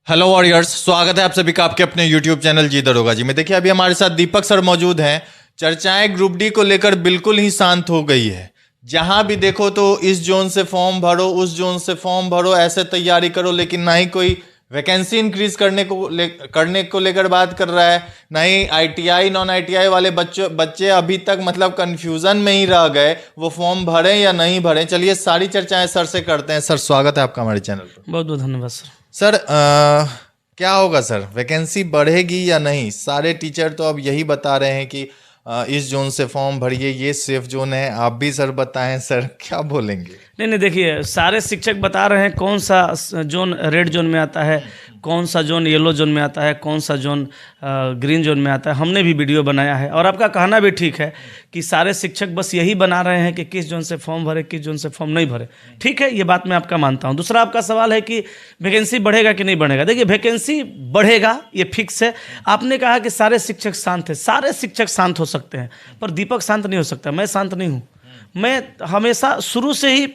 Hello warriors, स्वागत है आप सभी का आपके अपने यूट्यूब चैनल जी दरोगा जी में। देखिए अभी हमारे साथ दीपक सर मौजूद हैं। चर्चाएं ग्रुप डी को लेकर बिल्कुल ही शांत हो गई है। जहां भी देखो तो इस जोन से फॉर्म भरो, उस जोन से फॉर्म भरो, ऐसे तैयारी करो, लेकिन ना ही कोई वैकेंसी इंक्रीज करने को लेकर बात कर रहा है, ना ही आईटीआई नॉन आईटीआई वाले बच्चे अभी तक मतलब कंफ्यूजन में ही रह गए, वो फॉर्म भरें या नहीं भरें। चलिए सारी चर्चाएं सर से करते हैं। सर स्वागत है आपका हमारे चैनल पर। बहुत बहुत धन्यवाद सर। सर क्या होगा सर, वैकेंसी बढ़ेगी या नहीं? सारे टीचर तो अब यही बता रहे हैं कि इस जोन से फॉर्म भरिए, ये सेफ जोन है। आप भी सर बताएं, सर क्या बोलेंगे? नहीं, देखिए सारे शिक्षक बता रहे हैं कौन सा जोन रेड जोन में आता है, कौन सा जोन येलो जोन में आता है, कौन सा जोन ग्रीन जोन में आता है। हमने भी वीडियो बनाया है और आपका कहना भी ठीक है कि सारे शिक्षक बस यही बना रहे हैं कि किस जोन से फॉर्म भरे, किस जोन से फॉर्म नहीं भरे। ठीक है, ये बात मैं आपका मानता हूँ। दूसरा आपका सवाल है कि वैकेंसी बढ़ेगा कि नहीं बढ़ेगा। देखिए वैकेंसी बढ़ेगा, ये फिक्स है। आपने कहा कि सारे शिक्षक शांत हैं। सारे शिक्षक शांत हो सकते हैं पर दीपक शांत नहीं हो सकता। मैं शांत नहीं हूँ। मैं हमेशा शुरू से ही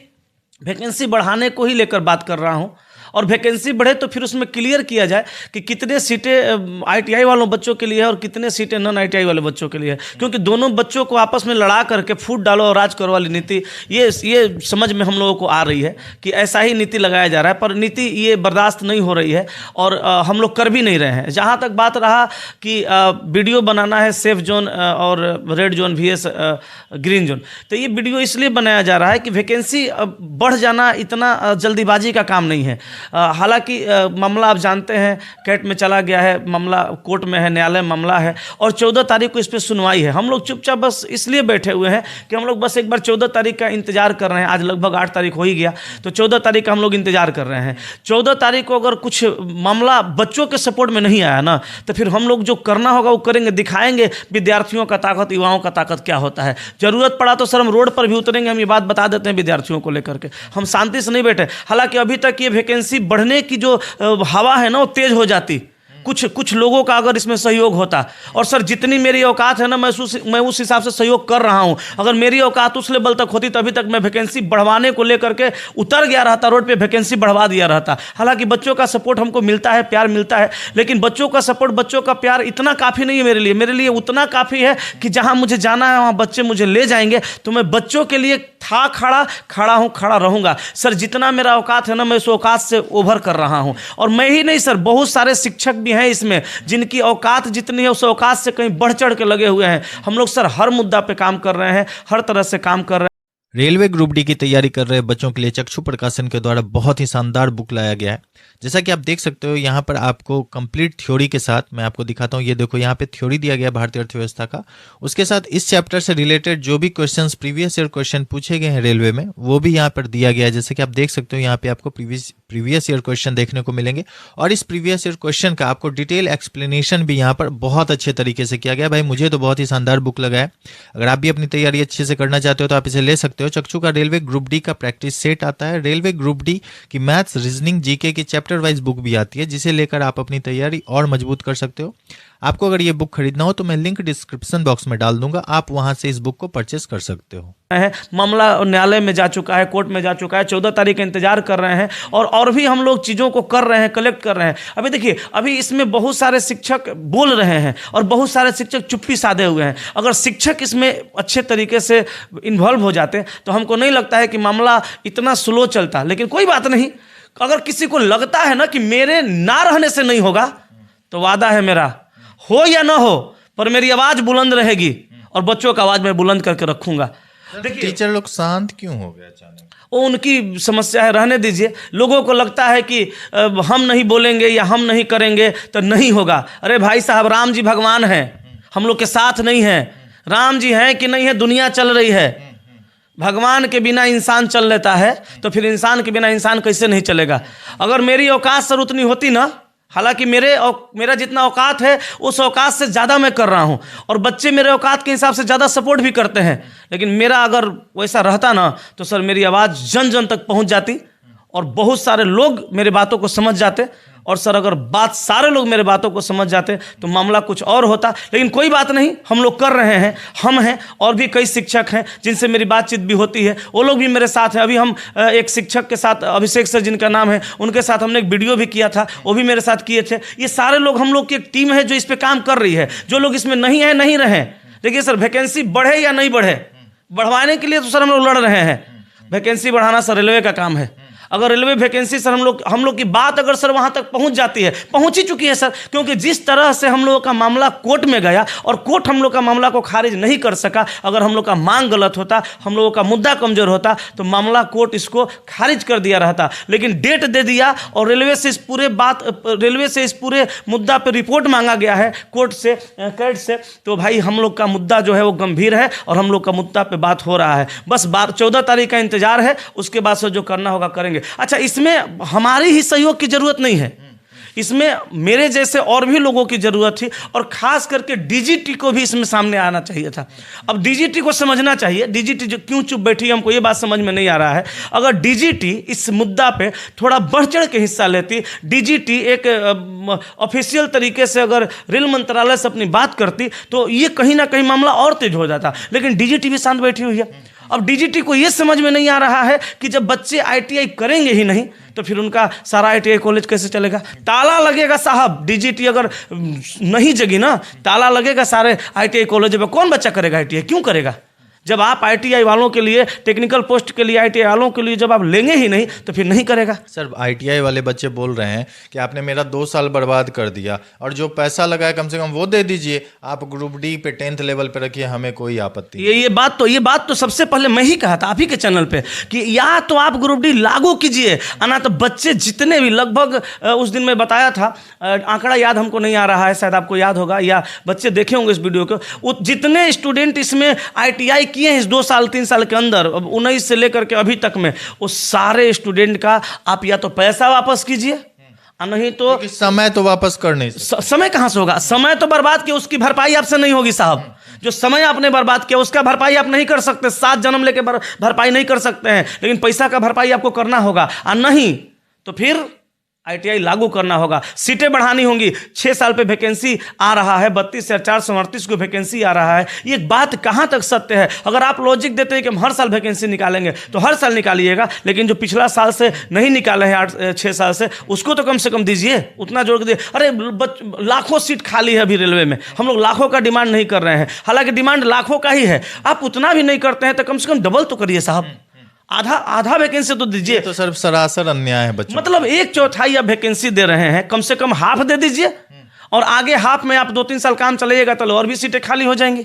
वैकेंसी बढ़ाने को ही लेकर बात कर रहा हूँ, और वैकेंसी बढ़े तो फिर उसमें क्लियर किया जाए कि कितने सीटें आईटीआई वालों बच्चों के लिए है और कितने सीटें नॉन आईटीआई वाले बच्चों के लिए है। क्योंकि दोनों बच्चों को आपस में लड़ा करके फूट डालो और राज करो वाली नीति ये समझ में हम लोगों को आ रही है कि ऐसा ही नीति लगाया जा रहा है, पर नीति ये बर्दाश्त नहीं हो रही है और हम लोग कर भी नहीं रहे हैं। जहाँ तक बात रहा कि वीडियो बनाना है सेफ जोन और red zone VS green zone, तो ये वीडियो इसलिए बनाया जा रहा है कि वैकेंसी बढ़ जाना इतना जल्दीबाजी का काम नहीं है। हालांकि मामला आप जानते हैं कैट में चला गया है, मामला कोर्ट में है, न्यायालय मामला है और 14 तारीख को इस पर सुनवाई है। हम लोग चुपचाप बस इसलिए बैठे हुए हैं कि हम लोग बस एक बार 14 तारीख का इंतजार कर रहे हैं। आज लगभग 8 तारीख हो ही गया, तो 14 तारीख का हम लोग इंतजार कर रहे हैं। 14 तारीख को अगर कुछ मामला बच्चों के सपोर्ट में नहीं आया ना, तो फिर हम लोग जो करना होगा वो करेंगे, दिखाएंगे विद्यार्थियों का ताकत, युवाओं का ताकत क्या होता है। जरूरत पड़ा तो सर हम रोड पर भी उतरेंगे। हम ये बात बता देते हैं विद्यार्थियों को लेकर के, हम शांति से नहीं बैठे। हालांकि अभी तक ये वैकेंसी बढ़ने की जो हवा है ना वो तेज हो जाती, कुछ लोगों का अगर इसमें सहयोग होता। और सर जितनी मेरी औकात है ना, मैं उस हिसाब से सहयोग कर रहा हूं। अगर मेरी औकात उस लेवल तक होती तो अभी तक मैं वैकेंसी बढ़वाने को लेकर के उतर गया रहता, रोड पे वैकेंसी बढ़वा दिया रहता। हालांकि बच्चों का सपोर्ट हमको मिलता है, प्यार मिलता है, लेकिन बच्चों का सपोर्ट, बच्चों का प्यार इतना काफ़ी नहीं है मेरे लिए। मेरे लिए उतना काफ़ी है कि जहां मुझे जाना है वहां बच्चे मुझे ले जाएंगे, तो मैं बच्चों के लिए खड़ा हूं, खड़ा रहूंगा। सर जितना मेरा औकात है ना, मैं उस औकात से ओवर कर रहा हूं। और मैं ही नहीं सर, बहुत सारे शिक्षक भी हैं इसमें जिनकी औकात जितनी है उस औकात से कहीं बढ़ चढ़ के लगे हुए हैं। हम लोग सर हर मुद्दा पे काम कर रहे हैं, हर तरह से काम कर रहे हैं। रेलवे ग्रुप डी की तैयारी कर रहे बच्चों के लिए चक्षु प्रकाशन के द्वारा बहुत ही शानदार बुक लाया गया है। जैसा कि आप देख सकते हो यहाँ पर आपको कंप्लीट थ्योरी के साथ मैं आपको दिखाता हूँ। ये देखो यहाँ पे थ्योरी दिया गया भारतीय अर्थव्यवस्था का, उसके साथ इस चैप्टर से रिलेटेड जो भी क्वेश्चंस प्रीवियस ईयर क्वेश्चन पूछे गए हैं रेलवे में वो भी यहाँ पर दिया गया है। जैसे कि आप देख सकते हो यहाँ पे आपको प्रीवियस ईयर क्वेश्चन देखने को मिलेंगे और इस प्रीवियस ईयर क्वेश्चन का आपको डिटेल एक्सप्लेनेशन भी यहाँ पर बहुत अच्छे तरीके से किया गया। भाई मुझे तो बहुत ही शानदार बुक लगा है। अगर आप भी अपनी तैयारी अच्छे से करना चाहते हो तो आप इसे ले सकते हो। चक्षु का रेलवे ग्रुप डी का प्रैक्टिस सेट आता है। रेलवे ग्रुप डी की मैथ्स, रीजनिंग, जीके की चैप्टर वाइज बुक भी आती है, जिसे लेकर आप अपनी तैयारी और मजबूत कर सकते हो। आपको अगर ये बुक खरीदना हो तो मैं लिंक डिस्क्रिप्शन बॉक्स में डाल दूंगा, आप वहां से इस बुक को परचेस कर सकते हो। मामला न्यायालय में जा चुका है, कोर्ट में जा चुका है, 14 तारीख का इंतजार कर रहे हैं और भी हम लोग चीज़ों को कर रहे हैं, कलेक्ट कर रहे हैं। अभी देखिए, अभी इसमें बहुत सारे शिक्षक बोल रहे हैं और बहुत सारे शिक्षक चुप्पी साधे हुए हैं। अगर शिक्षक इसमें अच्छे तरीके से इन्वॉल्व हो जाते तो हमको नहीं लगता है कि मामला इतना स्लो चलता। लेकिन कोई बात नहीं, अगर किसी को लगता है ना कि मेरे ना रहने से नहीं होगा, तो वादा है मेरा, हो या ना हो, पर मेरी आवाज़ बुलंद रहेगी और बच्चों का आवाज़ मैं बुलंद करके रखूंगा। देखिए टीचर लोग शांत क्यों हो गए अचानक? वो उनकी समस्या है, रहने दीजिए। लोगों को लगता है कि हम नहीं बोलेंगे या हम नहीं करेंगे तो नहीं होगा। अरे भाई साहब, राम जी भगवान हैं, हम लोग के साथ नहीं हैं। राम जी हैं कि नहीं है, दुनिया चल रही है। भगवान के बिना इंसान चल लेता है, तो फिर इंसान के बिना इंसान कैसे नहीं चलेगा। अगर मेरी औकात सर उतनी होती ना, हालांकि मेरा जितना औकात है उस औकात से ज़्यादा मैं कर रहा हूं और बच्चे मेरे औकात के हिसाब से ज़्यादा सपोर्ट भी करते हैं, लेकिन मेरा अगर वैसा रहता ना तो सर मेरी आवाज़ जन जन तक पहुंच जाती और बहुत सारे लोग मेरे बातों को समझ जाते। और सर अगर सारे लोग मेरे बातों को समझ जाते तो मामला कुछ और होता, लेकिन कोई बात नहीं, हम लोग कर रहे हैं, हम हैं और भी कई शिक्षक हैं जिनसे मेरी बातचीत भी होती है, वो लोग भी मेरे साथ हैं। अभी हम एक शिक्षक के साथ, अभिषेक सर जिनका नाम है, उनके साथ हमने एक वीडियो भी किया था, वो भी मेरे साथ किए थे। ये सारे लोग, हम लोग की एक टीम है जो इस पर काम कर रही है। जो लोग इसमें नहीं है, नहीं रहे। देखिए सर, वैकेंसी बढ़े या नहीं बढ़े, बढ़वाने के लिए तो सर हम लोग लड़ रहे हैं। वैकेंसी बढ़ाना सर रेलवे का काम है। अगर रेलवे वैकेंसी सर हम लोग की बात अगर सर वहां तक पहुंच जाती है, पहुंच ही चुकी है सर, क्योंकि जिस तरह से हम लोगों का मामला कोर्ट में गया और कोर्ट हम लोग का मामला को खारिज नहीं कर सका। अगर हम लोग का मांग गलत होता, हम लोगों का मुद्दा कमजोर होता, तो मामला कोर्ट इसको खारिज कर दिया रहता। लेकिन डेट दे दिया और रेलवे से इस पूरे मुद्दा पर रिपोर्ट मांगा गया है कोर्ट से, कैट से। तो भाई हम लोग का मुद्दा जो है वो गंभीर है और हम लोग का मुद्दा पे बात हो रहा है। बस 14 तारीख का इंतजार है, उसके बाद से जो करना होगा करेंगे। अच्छा, इसमें हमारी ही सहयोग की जरूरत नहीं है, इसमें मेरे जैसे और भी लोगों की जरूरत थी, और खास करके डीजीटी को भी इसमें सामने आना चाहिए था। अब डीजीटी को समझना चाहिए, डीजीटी जो क्यों चुप बैठी है, हमको ये बात समझ में नहीं आ रहा है। अगर डीजीटी इस मुद्दा पे थोड़ा बढ़ चढ़ के हिस्सा लेती, डीजीटी एक ऑफिशियल तरीके से अगर रेल मंत्रालय से अपनी बात करती, तो ये कहीं ना कहीं मामला और तेज हो जाता। लेकिन डीजीटी भी शांत बैठी हुई है। अब डीजीटी को यह समझ में नहीं आ रहा है कि जब बच्चे आईटीआई करेंगे ही नहीं, तो फिर उनका सारा आईटीआई कॉलेज कैसे चलेगा। ताला लगेगा साहब, डीजीटी अगर नहीं जगी ना, ताला लगेगा सारे आईटीआई कॉलेज में। कौन बच्चा करेगा आईटीआई, क्यों करेगा? जब आप आईटीआई वालों के लिए, टेक्निकल पोस्ट के लिए, आईटीआई वालों के लिए जब आप लेंगे ही नहीं, तो फिर नहीं करेगा। सर, आईटीआई वाले बच्चे बोल रहे हैं कि आपने मेरा 2 साल बर्बाद कर दिया, और जो पैसा लगा है कम से कम वो दे दीजिए। आप ग्रुप डी पे 10th लेवल पे रखिए, हमें कोई आपत्ति। ये बात तो सबसे पहले मैं ही कहा था आप ही के चैनल पे कि या तो आप ग्रुप डी लागू कीजिए, ना तो बच्चे जितने भी, लगभग उस दिन मैं बताया था, आंकड़ा याद हमको नहीं आ रहा है, शायद आपको याद होगा या बच्चे देखे होंगे इस वीडियो को, जितने स्टूडेंट इसमें आईटीआई किए हैं इस 2 साल 3 साल के अंदर, 19 से लेकर के अभी तक में, वो सारे स्टूडेंट का आप या तो पैसा वापस कीजिए, नहीं तो समय तो वापस कर नहीं सकते। समय कहां से होगा? समय तो बर्बाद किया, उसकी भरपाई आपसे नहीं होगी साहब। जो समय आपने बर्बाद किया उसका भरपाई आप नहीं कर सकते। 7 जन्म लेके भरपाई नहीं कर सकते हैं, लेकिन पैसा का भरपाई आपको करना होगा। और नहीं तो फिर आईटीआई लागू करना होगा, सीटें बढ़ानी होंगी। 6 साल पे वैकेंसी आ रहा है, 32,438 को वैकेंसी आ रहा है। ये बात कहाँ तक सत्य है? अगर आप लॉजिक देते हैं कि हम हर साल वैकेंसी निकालेंगे, तो हर साल निकालिएगा, लेकिन जो पिछला साल से नहीं निकाले हैं 6 साल से, उसको तो कम से कम दीजिए, उतना जोड़ के दीजिए। अरे लाखों सीट खाली है अभी रेलवे में, हम लोग लाखों का डिमांड नहीं कर रहे हैं, हालांकि डिमांड लाखों का ही है। आप उतना भी नहीं करते हैं तो कम से कम डबल तो करिए साहब, आधा वैकेंसी तो दीजिए। तो सर सरासर अन्याय है बच्चों, मतलब 1/4 आप वैकेंसी दे रहे हैं, कम से कम हाफ दे दीजिए, और आगे हाफ में आप 2-3 साल काम चलेगा तो और भी सीटें खाली हो जाएंगी,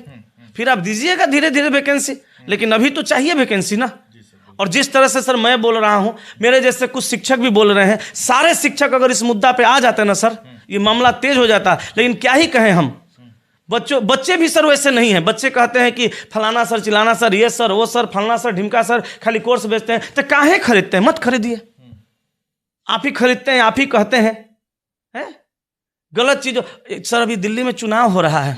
फिर आप दीजिएगा धीरे धीरे वैकेंसी। लेकिन अभी तो चाहिए वैकेंसी ना। और जिस तरह से सर मैं बोल रहा हूं, मेरे जैसे कुछ शिक्षक भी बोल रहे हैं, सारे शिक्षक अगर इस मुद्दा पे आ जाते ना सर, ये मामला तेज हो जाता। लेकिन क्या ही कहें हम, बच्चे भी सर वैसे नहीं हैं। बच्चे कहते हैं कि फलाना सर, चिलाना सर, ये सर, वो सर, फलाना सर, ढिमका सर, खाली कोर्स बेचते हैं। तो काहे खरीदते हैं? मत खरीदिए, आप ही खरीदते हैं, आप ही कहते हैं, गलत चीज। सर अभी दिल्ली में चुनाव हो रहा है,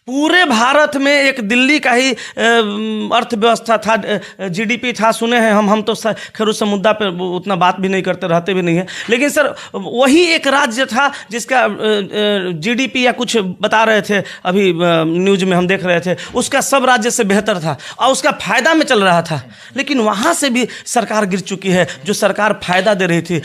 पूरे भारत में एक दिल्ली का ही अर्थव्यवस्था था, जीडीपी था, सुने हैं हम तो खैर उस मुद्दा पे उतना बात भी नहीं करते, रहते भी नहीं है। लेकिन सर वही एक राज्य था जिसका जीडीपी या कुछ बता रहे थे, अभी न्यूज में हम देख रहे थे, उसका सब राज्य से बेहतर था और उसका फायदा में चल रहा था। लेकिन वहाँ से भी सरकार गिर चुकी है, जो सरकार फायदा दे रही थी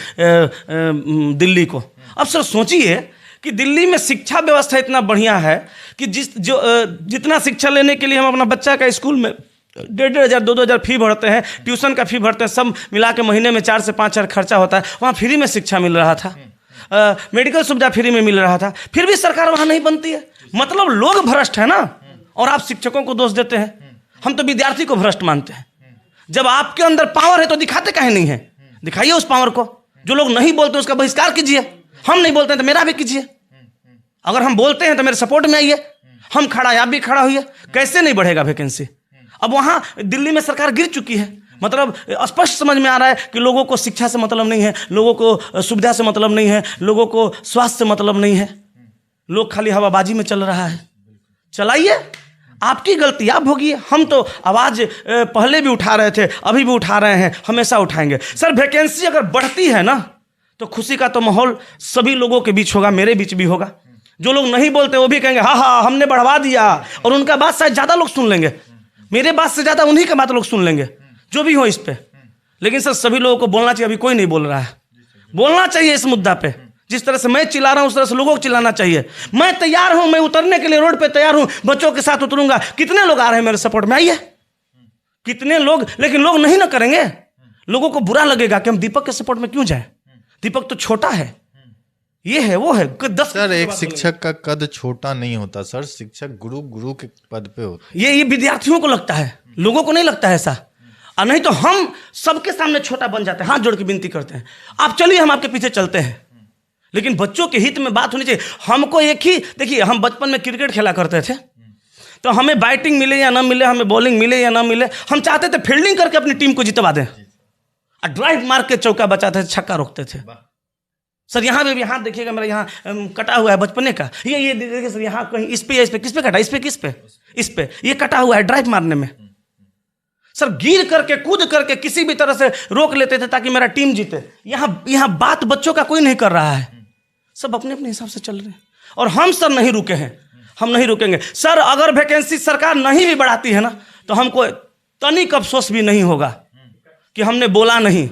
दिल्ली को। अब सर सोचिए कि दिल्ली में शिक्षा व्यवस्था इतना बढ़िया है कि जितना शिक्षा लेने के लिए हम अपना बच्चा का स्कूल में 1,500 2,000 फी भरते हैं, ट्यूशन का फी भरते हैं, सब मिला के महीने में 4 से 5 हज़ार खर्चा होता है, वहाँ फ्री में शिक्षा मिल रहा था, मेडिकल सुविधा फ्री में मिल रहा था, फिर भी सरकार वहाँ नहीं बनती है। मतलब लोग भ्रष्ट है ना, और आप शिक्षकों को दोष देते हैं। हम तो विद्यार्थी को भ्रष्ट मानते हैं। जब आपके अंदर पावर है तो दिखाते काहे नहीं है? दिखाइए उस पावर को। जो लोग नहीं बोलते उसका बहिष्कार कीजिए, हम नहीं बोलते हैं तो मेरा भी कीजिए। अगर हम बोलते हैं तो मेरे सपोर्ट में आइए, हम खड़ा है आप भी खड़ा होइए। कैसे नहीं बढ़ेगा वैकेंसी? अब वहां दिल्ली में सरकार गिर चुकी है। मतलब स्पष्ट समझ में आ रहा है कि लोगों को शिक्षा से मतलब नहीं है, लोगों को सुविधा से मतलब नहीं है, लोगों को स्वास्थ्य से मतलब नहीं है, लोग खाली हवाबाजी में चल रहा है। चलाइए, आपकी गलती आप भोगिए। हम तो आवाज़ पहले भी उठा रहे थे, अभी भी उठा रहे हैं, हमेशा उठाएंगे। सर वैकेंसी अगर बढ़ती है ना तो खुशी का तो माहौल सभी लोगों के बीच होगा, मेरे बीच भी होगा। जो लोग नहीं बोलते वो भी कहेंगे हाँ हाँ हमने बढ़वा दिया, और उनका बात शायद ज़्यादा लोग सुन लेंगे, मेरे बात से ज़्यादा उन्हीं का बात लोग सुन लेंगे, जो भी हो इस पर। लेकिन सर सभी लोगों को बोलना चाहिए, अभी कोई नहीं बोल रहा है। बोलना चाहिए इस मुद्दा पे। जिस तरह से मैं चिल्ला रहा हूं उस तरह से लोगों को चिल्लाना चाहिए। मैं तैयार हूं, मैं उतरने के लिए रोड पे तैयार हूं, बच्चों के साथ उतरूंगा। कितने लोग आ रहे हैं मेरे सपोर्ट में, आइए। कितने लोग, लेकिन लोग नहीं ना करेंगे। लोगों को बुरा लगेगा कि हम दीपक के सपोर्ट में क्यों जाए, दीपक तो छोटा है, ये है वो है। 10 सर एक शिक्षक का कद छोटा नहीं होता सर, शिक्षक गुरु के पद पे होता है। ये विद्यार्थियों को लगता है, लोगों को नहीं लगता है ऐसा। और नहीं तो हम सबके सामने छोटा बन जाते हैं। हाथ जोड़ के विनती करते हैं, आप चलिए हम आपके पीछे चलते हैं। लेकिन बच्चों के हित में बात होनी चाहिए। हमको एक ही, देखिए हम बचपन में क्रिकेट खेला करते थे, तो हमें बैटिंग मिले या ना मिले, हमें बॉलिंग मिले या ना मिले, हम चाहते थे फील्डिंग करके अपनी टीम को जितवा दें, और ड्राइव मार के चौका बचाते थे, छक्का रोकते थे। सर यहाँ पे भी हाथ देखिएगा मेरा, यहाँ कटा हुआ है बचपने का। ये देखिए सर, यहाँ कहीं इस पे या इस पे, किस पे कटा, इस पे किस पे, इस पे, ये कटा हुआ है ड्राइव मारने में। सर गिर करके कूद करके किसी भी तरह से रोक लेते थे ताकि मेरा टीम जीते। यहाँ बात बच्चों का कोई नहीं कर रहा है, सब अपने अपने हिसाब से चल रहे हैं। और हम सर नहीं रुके हैं, हम नहीं रुकेंगे। सर अगर वैकेंसी सरकार नहीं भी बढ़ाती है ना तो हमको तनिक अफसोस भी नहीं होगा कि हमने बोला नहीं,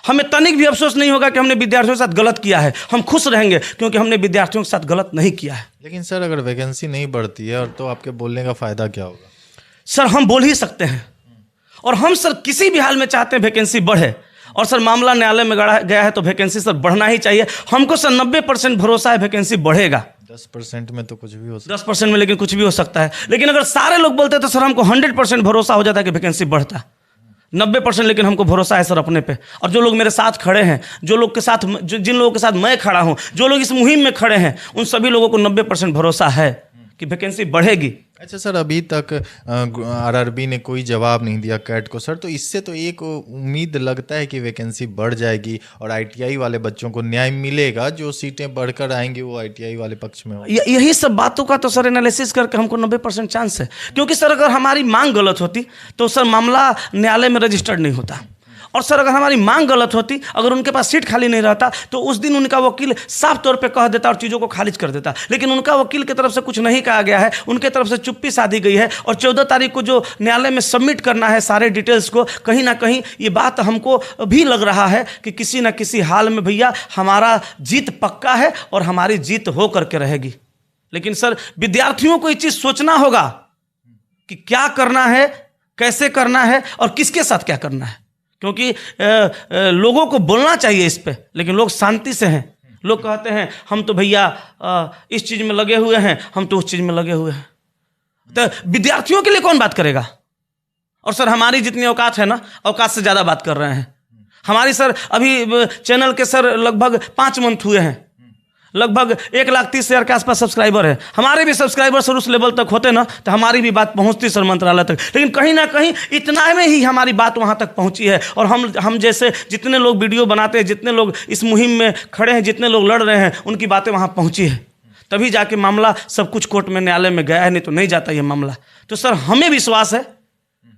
हमें तनिक भी अफसोस नहीं होगा कि हमने विद्यार्थियों के साथ गलत किया है। हम खुश रहेंगे क्योंकि हमने विद्यार्थियों के साथ गलत नहीं किया है। लेकिन सर अगर वैकेंसी नहीं बढ़ती है और तो आपके बोलने का फायदा क्या होगा? सर हम बोल ही सकते हैं, और हम सर किसी भी हाल में चाहते हैं वैकेंसी बढ़े। और सर मामला न्यायालय में गया है तो वैकेंसी सर बढ़ना ही चाहिए। हमको सर 90% भरोसा है वैकेंसी बढ़ेगा। 10% में तो कुछ भी हो सकता है। 10% में लेकिन कुछ भी हो सकता है। लेकिन अगर सारे लोग बोलते तो सर हमको 100% भरोसा हो जाता है कि वैकेंसी बढ़ता। 90% लेकिन हमको भरोसा है सर अपने पे। और जो लोग मेरे साथ खड़े हैं, जो लोग के साथ, जिन लोगों के साथ मैं खड़ा हूं, जो लोग इस मुहिम में खड़े हैं, उन सभी लोगों को 90% भरोसा है कि वैकेंसी बढ़ेगी। अच्छा सर, अभी तक आरआरबी ने कोई जवाब नहीं दिया कैट को सर, तो इससे तो एक उम्मीद लगता है कि वैकेंसी बढ़ जाएगी और आईटीआई वाले बच्चों को न्याय मिलेगा, जो सीटें बढ़कर आएंगी वो आईटीआई वाले पक्ष में होगी। यही सब बातों का तो सर एनालिसिस करके हमको 90% चांस है। क्योंकि सर अगर हमारी मांग गलत होती तो सर मामला न्यायालय में रजिस्टर्ड नहीं होता। और सर अगर हमारी मांग गलत होती, अगर उनके पास सीट खाली नहीं रहता तो उस दिन उनका वकील साफ तौर पे कह देता और चीज़ों को खारिज कर देता। लेकिन उनका वकील की तरफ से कुछ नहीं कहा गया है, उनके तरफ से चुप्पी साधी गई है। और 14 तारीख को जो न्यायालय में सबमिट करना है सारे डिटेल्स को, कहीं ना कहीं ये बात हमको भी लग रहा है कि किसी न किसी हाल में भैया हमारा जीत पक्का है और हमारी जीत हो करके रहेगी। लेकिन सर विद्यार्थियों को ये चीज़ सोचना होगा कि क्या करना है, कैसे करना है और किसके साथ क्या करना है। क्योंकि लोगों को बोलना चाहिए इस पे, लेकिन लोग शांति से हैं। लोग कहते हैं हम तो भैया इस चीज़ में लगे हुए हैं, हम तो उस चीज़ में लगे हुए हैं। तो विद्यार्थियों के लिए कौन बात करेगा? और सर हमारी जितनी औकात है ना, औकात से ज़्यादा बात कर रहे हैं। हमारी सर अभी चैनल के सर लगभग 5 मंथ हुए हैं, लगभग 1,30,000 के आसपास सब्सक्राइबर है। हमारे भी सब्सक्राइबर सर उस लेवल तक होते ना तो हमारी भी बात पहुंचती सर मंत्रालय तक। लेकिन कहीं ना कहीं इतना में ही हमारी बात वहां तक पहुंची है। और हम जैसे जितने लोग वीडियो बनाते हैं, जितने लोग इस मुहिम में खड़े हैं, जितने लोग लड़ रहे हैं, उनकी बातें वहां पहुंची है। तभी जाके मामला सब कुछ कोर्ट में, न्यायालय में गया है, नहीं तो नहीं जाता ये मामला। तो सर हमें विश्वास है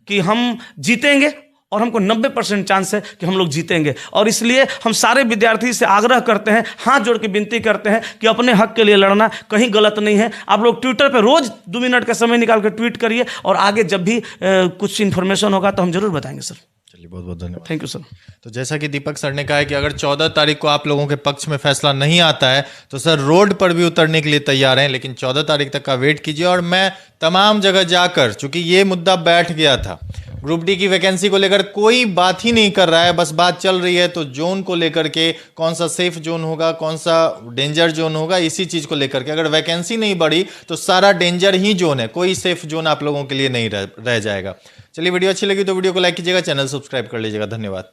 कि हम जीतेंगे और हमको 90% चांस है कि हम लोग जीतेंगे। और इसलिए हम सारे विद्यार्थी से आग्रह करते हैं, हाथ जोड़ के विनती करते हैं कि अपने हक के लिए लड़ना कहीं गलत नहीं है। आप लोग ट्विटर पे रोज 2 मिनट का समय निकाल कर ट्वीट करिए, और आगे जब भी कुछ इन्फॉर्मेशन होगा तो हम जरूर बताएंगे सर। चलिए, बहुत बहुत धन्यवाद। Thank you sir. तो जैसा कि दीपक सर ने कहा है कि अगर 14 तारीख को आप लोगों के पक्ष में फैसला नहीं आता है तो सर रोड पर भी उतरने के लिए तैयार हैं, लेकिन 14 तारीख तक का वेट कीजिए। और मैं तमाम जगह जाकर, चूंकि ये मुद्दा बैठ गया था, ग्रुप डी की वैकेंसी को लेकर कोई बात ही नहीं कर रहा है, बस बात चल रही है तो जोन को लेकर के, कौन सा सेफ जोन होगा, कौन सा डेंजर जोन होगा, इसी चीज को लेकर के। अगर वैकेंसी नहीं बढ़ी तो सारा डेंजर ही जोन है, कोई सेफ जोन आप लोगों के लिए नहीं रह जाएगा। चलिए, वीडियो अच्छी लगी तो वीडियो को लाइक कीजिएगा, चैनल सब्सक्राइब कर लीजिएगा। धन्यवाद।